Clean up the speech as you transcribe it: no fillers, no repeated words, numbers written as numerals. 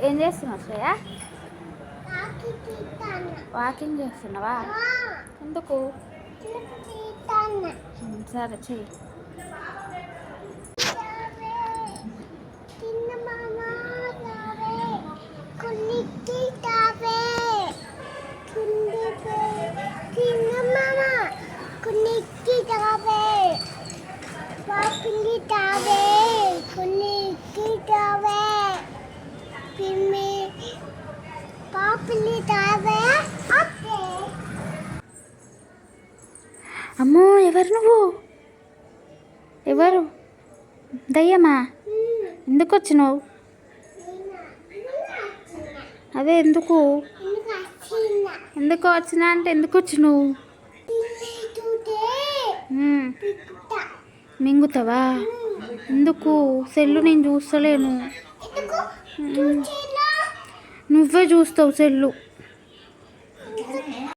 ఏం చేస్తున్నావు శ్రేయ? వాకింగ్ చేస్తున్నావా? ఎందుకు? సరే చెయ్యి. అమ్మో, ఎవరు నువ్వు? ఎవరు? దయ్యమా? ఎందుకు వచ్చినావు? అదే ఎందుకు ఎందుకు వచ్చినా అంటే ఎందుకు వచ్చినావు? మింగుతావా? ఎందుకు? సెల్లు నేను చూస్తలేను. నువ్వే చూస్తావు సెల్లు.